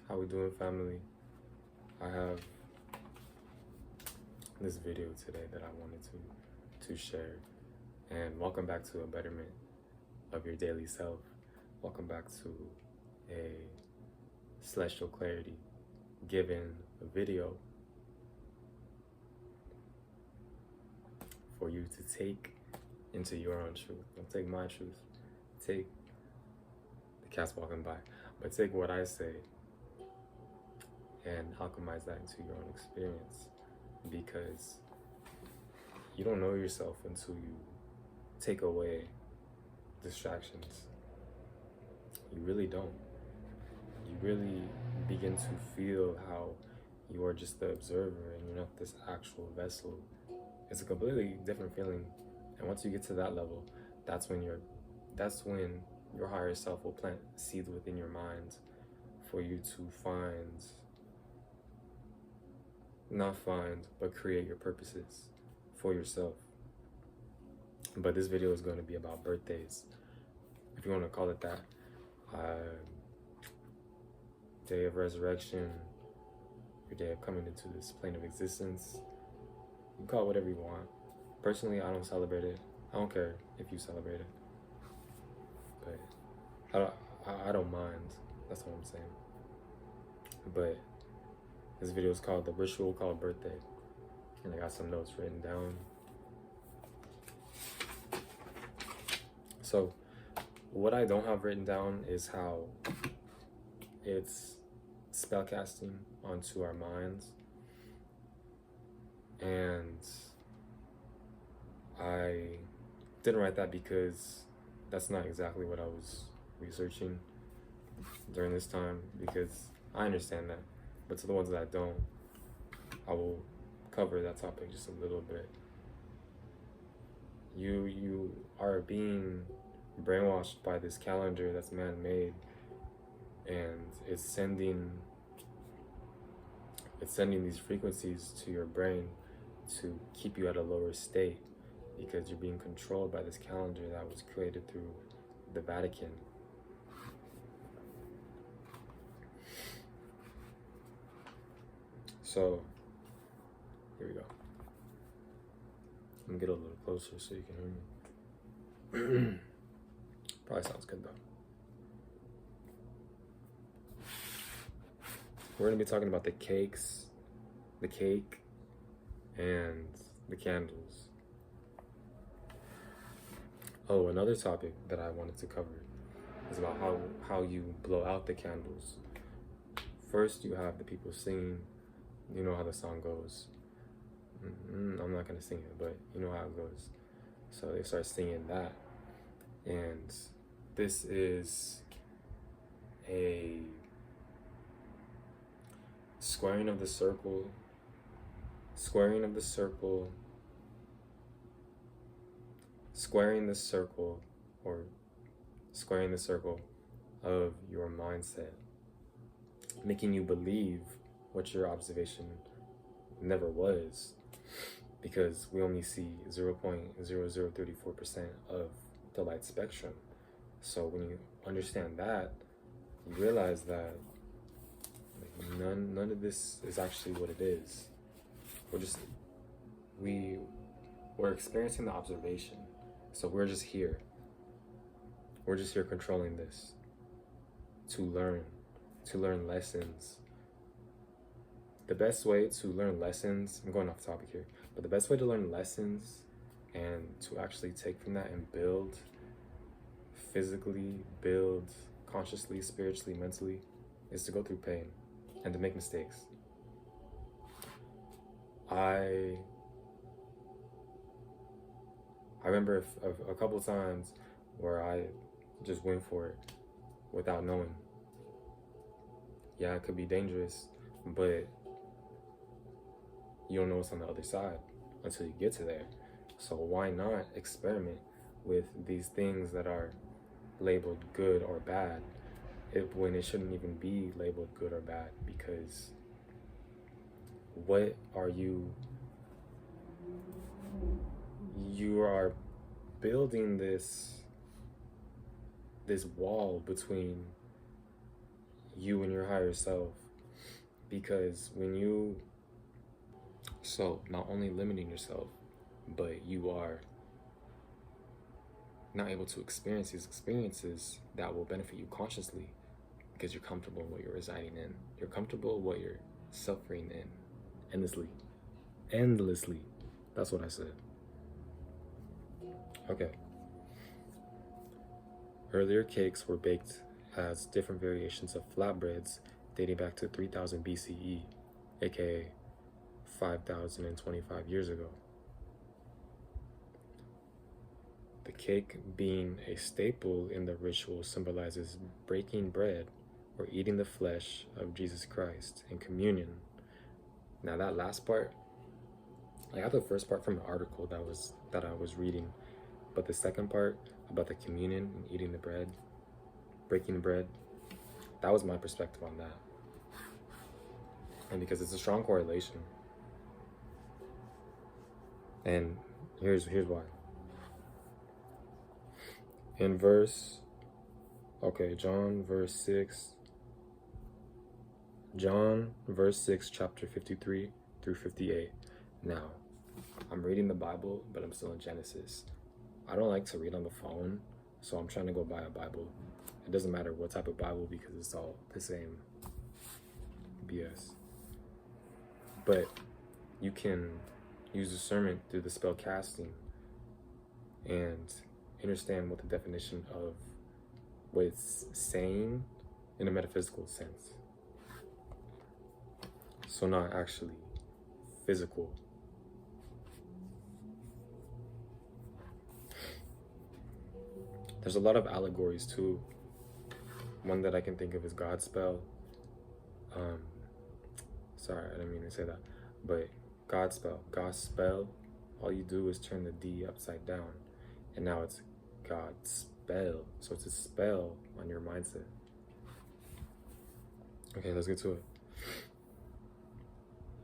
How we doing, family? I have this video today that I wanted to share, and welcome back to a betterment of your daily self. Welcome back to a celestial clarity given a video for you to take into your own truth. Don't take my truth. Take the cat's walking by, but take what I say and alchemize that into your own experience, because you don't know yourself until you take away distractions. You really don't. You really begin to feel how you are just the observer and you're not this actual vessel. It's a completely different feeling. And once you get to that level, that's when your higher self will plant seeds within your mind for you to but create your purposes for yourself. But this video is going to be about birthdays, if you want to call it that. Day of resurrection, your day of coming into this plane of existence. You can call it whatever you want. Personally, I don't celebrate it. I don't care if you celebrate it, but I don't mind. That's what I'm saying. But this video is called The Ritual Called Birthday, and I got some notes written down. So what I don't have written down is how it's spellcasting onto our minds, and I didn't write that because that's not exactly what I was researching during this time, because I understand that. But to the ones that I don't, I will cover that topic just a little bit. You are being brainwashed by this calendar that's man-made, and it's sending these frequencies to your brain to keep you at a lower state, because you're being controlled by this calendar that was created through the Vatican. So, here we go. I'm gonna get a little closer so you can hear me. Probably sounds good though. We're gonna be talking about the cake, and the candles. Oh, another topic that I wanted to cover is about how you blow out the candles. First, you have the people singing. You know how the song goes. I'm not gonna sing it, but you know how it goes. So they start singing that, and this is a squaring of the circle of your mindset, making you believe what your observation never was, because we only see 0.0034% of the light spectrum. So when you understand that, you realize that none of this is actually what it is. We're experiencing the observation. So we're just here controlling this to learn lessons. The best way to learn lessons, I'm going off topic here, but the best way to learn lessons and to actually take from that and build physically, build consciously, spiritually, mentally, is to go through pain and to make mistakes. I remember a couple times where I just went for it without knowing. Yeah, it could be dangerous, but you don't know what's on the other side until you get to there. So why not experiment with these things that are labeled good or bad, when it shouldn't even be labeled good or bad? Because what are you are building this wall between you and your higher self. Because when you, so not only limiting yourself, but you are not able to experience these experiences that will benefit you consciously because you're comfortable in what you're residing in. You're comfortable in what you're suffering in endlessly. Endlessly. That's what I said. Okay. Earlier cakes were baked as different variations of flatbreads dating back to 3000 BCE, aka 5,025 years ago. The cake being a staple in the ritual symbolizes breaking bread or eating the flesh of Jesus Christ in communion. Now that last part, I got the first part from an article that I was reading, but the second part about the communion and eating the bread, breaking the bread, that was my perspective on that. And because it's a strong correlation. And here's why. In John verse 6, chapter 53 through 58. Now, I'm reading the Bible, but I'm still in Genesis. I don't like to read on the phone, so I'm trying to go buy a Bible. It doesn't matter what type of Bible because it's all the same BS. But you can use discernment through the spell casting and understand what the definition of what it's saying in a metaphysical sense. So not actually physical. There's a lot of allegories too. One that I can think of is Godspell. Sorry, I didn't mean to say that. But Godspell, all you do is turn the D upside down. And now it's Godspell. So it's a spell on your mindset. Okay, let's get to it.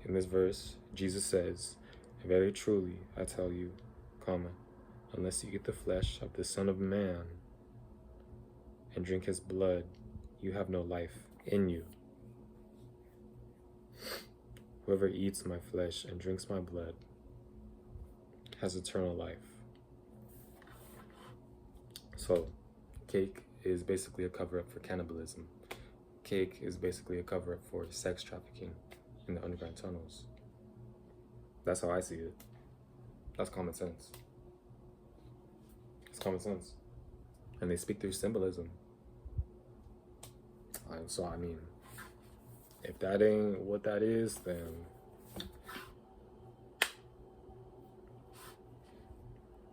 In this verse, Jesus says, "Very truly, I tell you, unless you eat the flesh of the Son of Man and drink his blood, you have no life in you. Whoever eats my flesh and drinks my blood has eternal life." So, cake is basically a cover-up for cannibalism. Cake is basically a cover-up for sex trafficking in the underground tunnels. That's how I see it. That's common sense. It's common sense. And they speak through symbolism. So, I mean, if that ain't what that is, then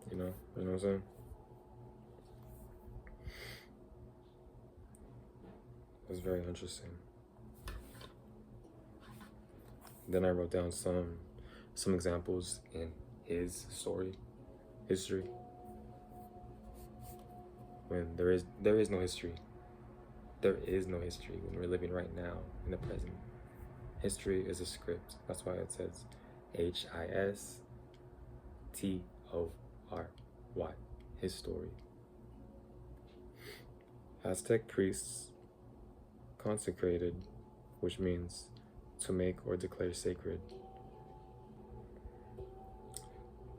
you know what I'm saying? It was very interesting. Then I wrote down some examples in his history, when there is no history. There is no history when we're living right now in the present. History is a script. That's why it says HISTORY. His story. Aztec priests consecrated, which means to make or declare sacred.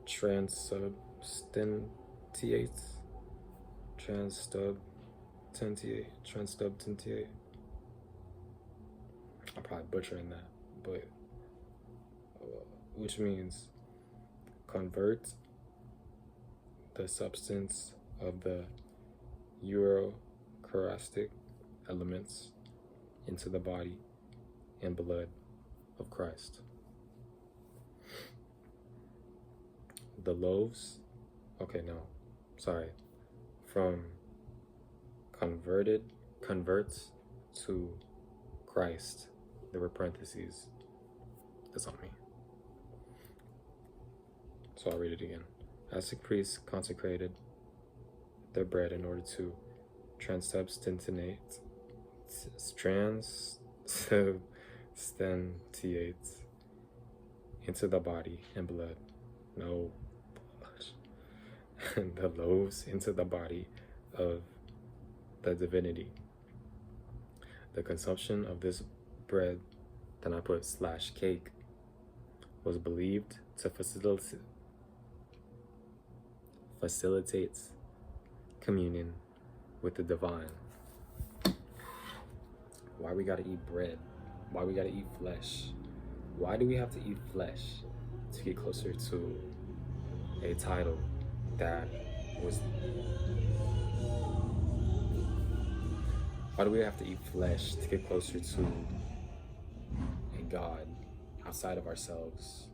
Transubstantiate. I'm probably butchering that, but which means convert the substance of the Eucharistic elements into the body and blood of Christ. The loaves, from converts to Christ, there were parentheses. That's on me. So I'll read it again. Aztec priests consecrated their bread in order to transubstantiate into the body and blood. No, the loaves into the body of the divinity. The consumption of this bread, then I put slash cake, was believed to facilitates communion with the divine. Why we gotta eat bread? Why we gotta eat flesh? Why do we have to eat flesh to get closer to a title that was... Why do we have to eat flesh to get closer to a God outside of ourselves?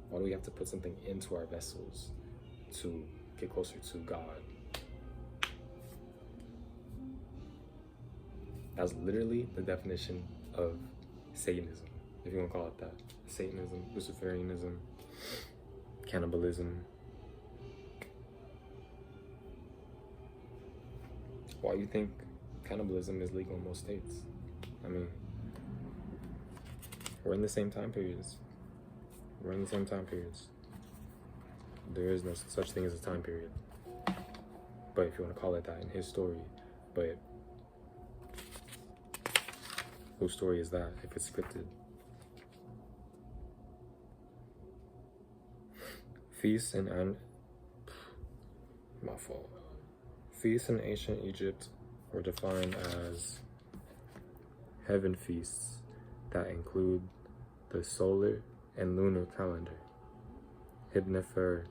Why do we have to put something into our vessels to get closer to God? That's literally the definition of Satanism, if you want to call it that. Satanism, Luciferianism, cannibalism. Why do you think cannibalism is legal in most states? I mean, we're in the same time periods. There is no such thing as a time period. But if you want to call it that in his story, but whose story is that if it's scripted? Feasts in ancient Egypt were defined as heaven feasts that include the solar and lunar calendar. Hibnefer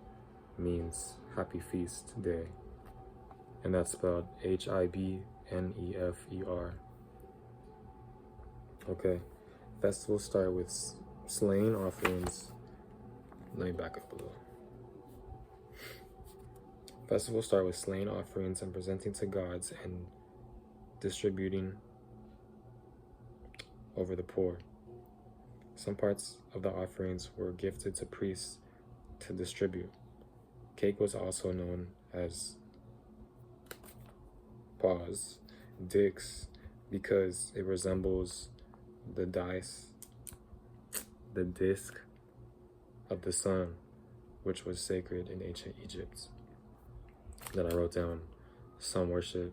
means happy feast day, and that's spelled Hibnefer. Okay, festivals start with slain offerings. Let me back up a little. Festivals start with slain offerings and presenting to gods and distributing over the poor. Some parts of the offerings were gifted to priests to distribute. Cake was also known as dix because it resembles the disc of the sun, which was sacred in ancient Egypt. Then I wrote down sun worship,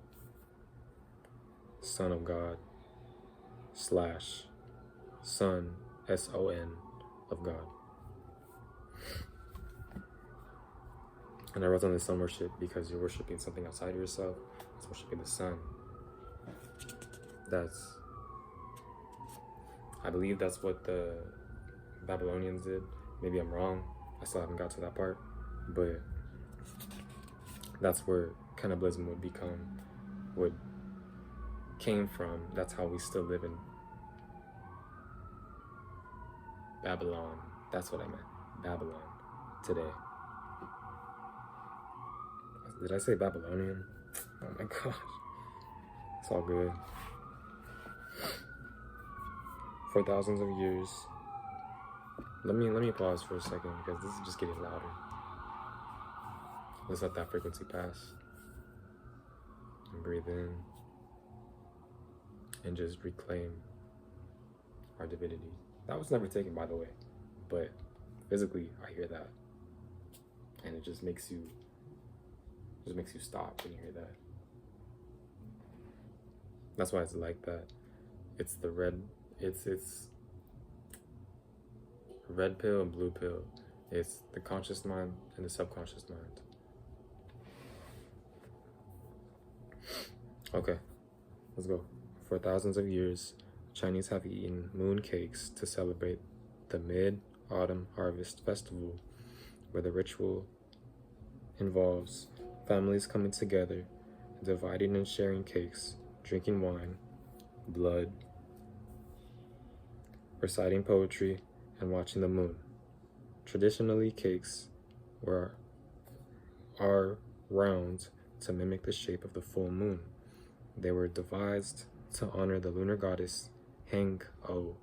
son of God, slash son, S-O-N, of God. And I wrote down the sun worship because you're worshiping something outside of yourself. It's worshiping the sun. I believe that's what the Babylonians did. Maybe I'm wrong. I still haven't got to that part. But that's where cannibalism came from. That's how we still live in Babylon. That's what I meant. Babylon today. Did I say Babylonian? Oh my gosh. It's all good. For thousands of years. Let me pause for a second because this is just getting louder. Let's let that frequency pass. And breathe in. And just reclaim our divinity. That was never taken, by the way. But physically, I hear that. And it just makes you stop when you hear that. That's why it's like that. It's the red pill and blue pill. It's the conscious mind and the subconscious mind. Okay, let's go. For thousands of years, Chinese have eaten moon cakes to celebrate the Mid-Autumn Harvest Festival, where the ritual involves families coming together, dividing and sharing cakes, drinking wine, blood, reciting poetry, and watching the moon. Traditionally, cakes are round to mimic the shape of the full moon. They were devised to honor the lunar goddess Heng-O.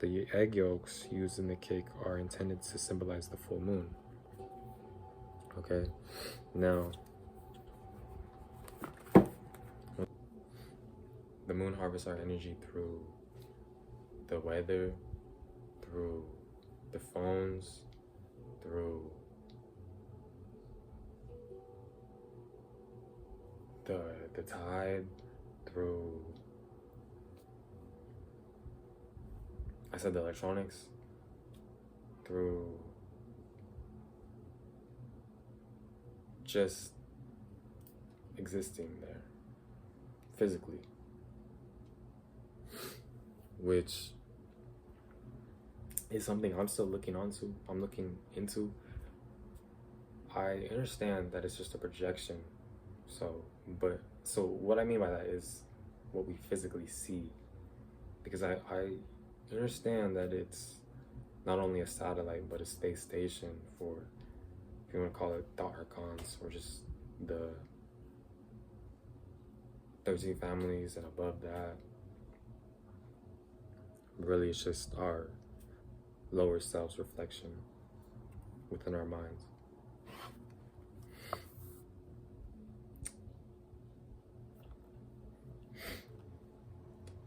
The egg yolks used in the cake are intended to symbolize the full moon. Okay, now, the moon harvests our energy through the weather, through the phones, through the tide, through I said the electronics, through just existing there physically, which is something I'm still looking into. I understand that it's just a projection. So what I mean by that is what we physically see. Because I understand that it's not only a satellite, but a space station for, if you want to call it the archons, or just the 13 families and above that. Really, it's just our lower selves reflection within our minds.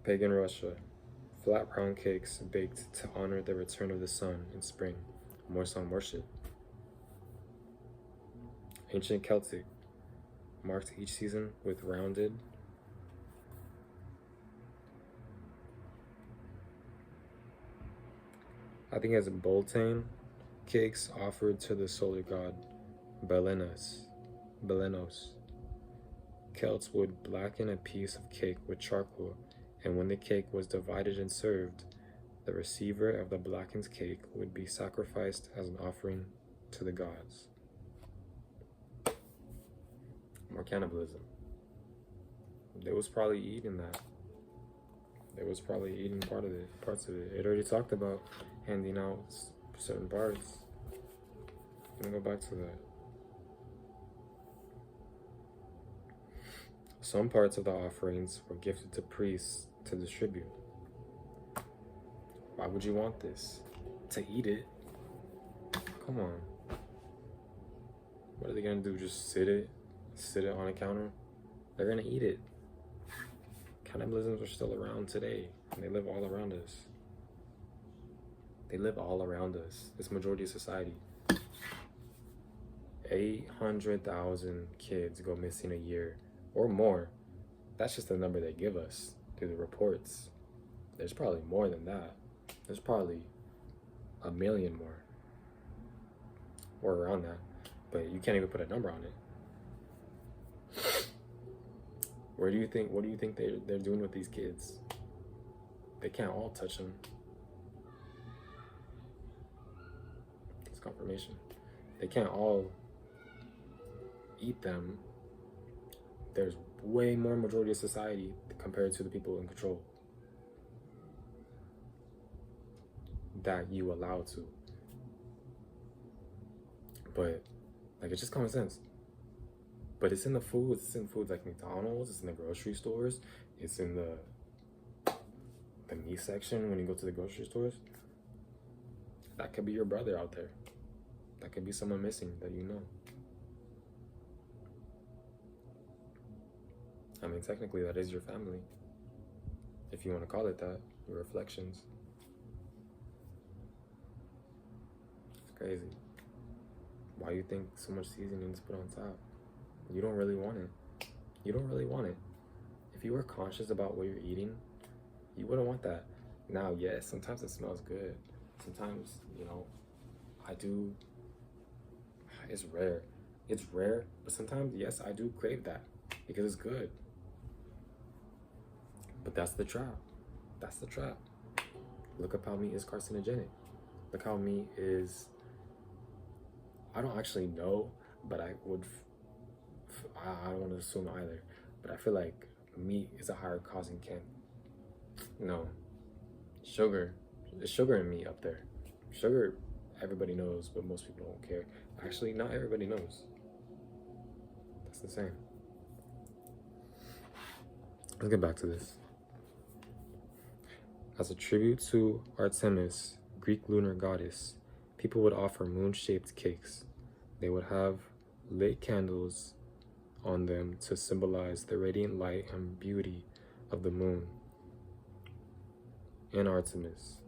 Pagan Russia. Flat round cakes baked to honor the return of the sun in spring. More sun worship. Ancient Celtic marked each season with rounded Boltane cakes offered to the solar god Belenos. Celts would blacken a piece of cake with charcoal, and when the cake was divided and served, the receiver of the blackened cake would be sacrificed as an offering to the gods. More cannibalism. They was probably eating that. They was probably eating parts of it. It already talked about handing out certain parts. I'm gonna go back to that. Some parts of the offerings were gifted to priests to distribute. Why would you want this? To eat it? Come on. What are they gonna do? Just sit it on a counter? They're gonna eat it. Cannibalisms are still around today, and they live all around us. They live all around us. It's majority of society. 800,000 kids go missing a year or more. That's just the number they give us through the reports. There's probably more than that. There's probably 1 million more, or around that, but you can't even put a number on it. What do you think they're doing with these kids? They can't all touch them. It's confirmation. They can't all eat them. There's way more majority of society compared to the people in control that you allow to. But like, it's just common sense. But it's in the foods. It's in foods like McDonald's. It's in the grocery stores. It's in the meat section when you go to the grocery stores. That could be your brother out there. That could be someone missing that you know. I mean, technically, that is your family. If you want to call it that, your reflections. It's crazy. Why you think so much seasoning is put on top? You don't really want it. You don't really want it. If you were conscious about what you're eating, you wouldn't want that. Now, yes, sometimes it smells good. Sometimes, it's rare. It's rare, but sometimes, yes, I do crave that because it's good. But that's the trap. That's the trap. Look up how meat is carcinogenic. Look how meat is, I don't actually know, but I don't want to assume either, but I feel like meat is a higher causing sugar. There's sugar in meat up there. Sugar, everybody knows, but most people don't care. Actually, not everybody knows. That's insane. Let's get back to this. As a tribute to Artemis, Greek lunar goddess, people would offer moon-shaped cakes. They would have lit candles on them to symbolize the radiant light and beauty of the moon and Artemis.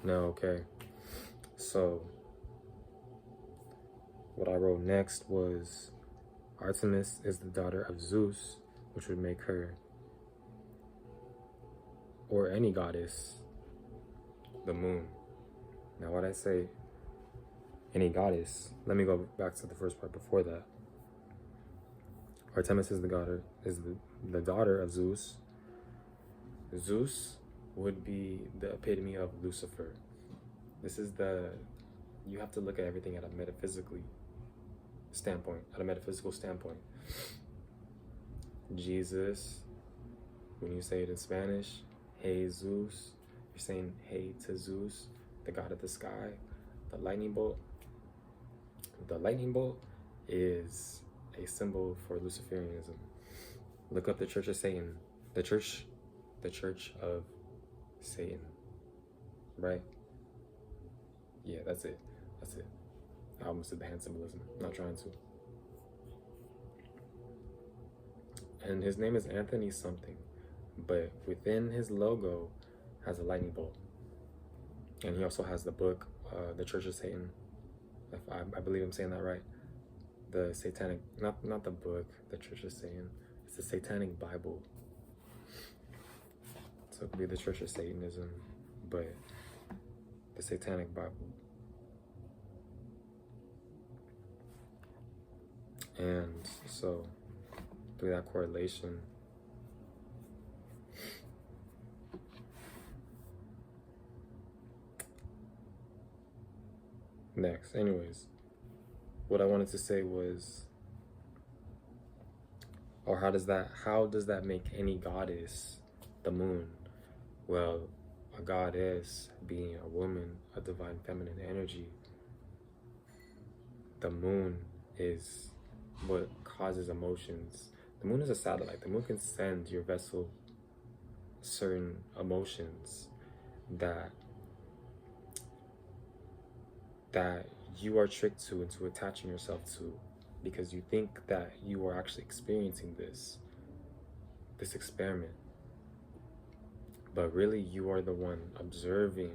Now, okay, so what I wrote next was Artemis is the daughter of Zeus, which would make her, or any goddess, the moon. Now, what I say, any goddess, let me go back to the first part before that. Artemis is the daughter of Zeus. Zeus would be the epitome of Lucifer. You have to look at everything at a metaphysical standpoint. Jesus, when you say it in Spanish, hey Zeus, you're saying hey to Zeus, the god of the sky, the lightning bolt. The lightning bolt is a symbol for Luciferianism. Look up the Church of Satan. The Church of Satan. Right? Yeah, that's it. I almost did the hand symbolism. I'm not trying to. And his name is Anthony something, but within his logo has a lightning bolt. And he also has the book, The Church of Satan. If I believe I'm saying that right. The satanic, not the book, The Church of Satan. It's the Satanic Bible. So it could be the Church of Satanism, but the Satanic Bible. And so, through that correlation, anyways, what I wanted to say was, or how does that make any goddess the moon? Well, a goddess being a woman, a divine feminine energy, the moon is what causes emotions. The moon is a satellite. The moon can send your vessel certain emotions that you are tricked into attaching yourself to, because you think that you are actually experiencing this experiment. But really, you are the one observing,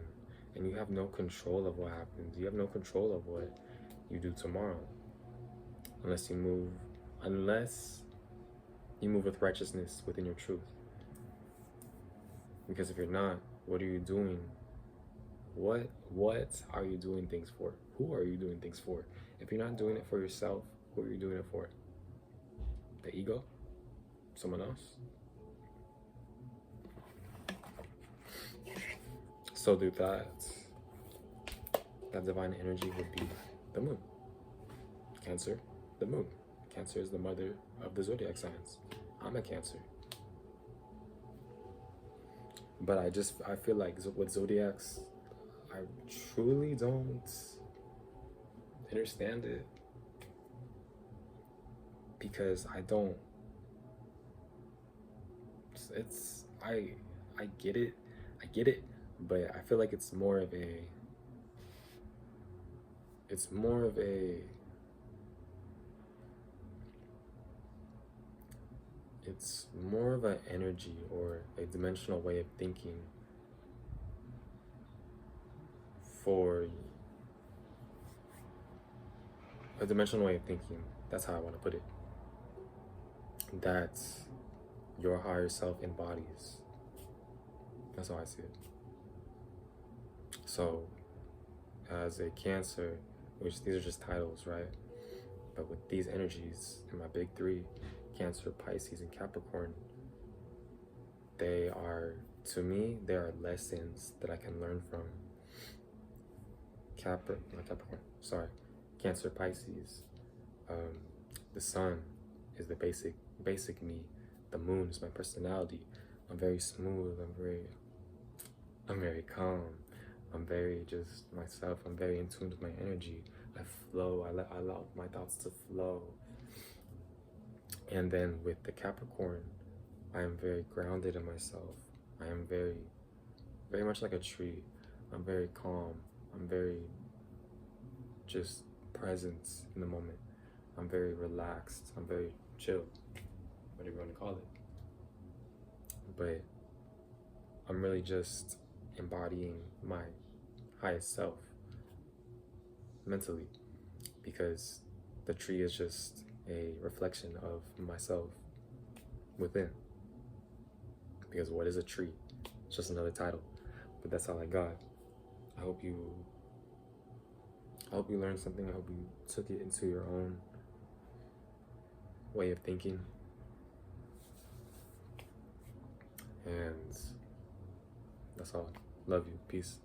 and you have no control of what happens. You have no control of what you do tomorrow, unless you move with righteousness within your truth. Because if you're not, what are you doing? What are you doing things for? Who are you doing things for? If you're not doing it for yourself, who are you doing it for? The ego? Someone else? So do that divine energy would be the moon. Cancer, the moon. Cancer is the mother of the zodiac signs. I'm a Cancer. But I feel like with zodiacs, I truly don't understand it, because I get it, but I feel like it's more of an energy or a dimensional way of thinking that's how I want to put it, that your higher self embodies. That's how I see it. So, as a Cancer, which these are just titles, right? But with these energies in my big three, Cancer, Pisces, and Capricorn, to me, they are lessons that I can learn from. Cancer, Pisces. The sun is the basic me. The moon is my personality. I'm very smooth. I'm very calm. I'm very just myself. I'm very in tune with my energy. I flow. I allow my thoughts to flow. And then with the Capricorn, I am very grounded in myself. I am very, very much like a tree. I'm very calm. I'm very just present in the moment. I'm very relaxed. I'm very chill, whatever you want to call it. But I'm really just embodying my highest self mentally, because the tree is just a reflection of myself within. Because what is a tree? It's just another title, but that's all I got. I hope you learned something. I hope you took it into your own way of thinking. And that's all. Love you. Peace.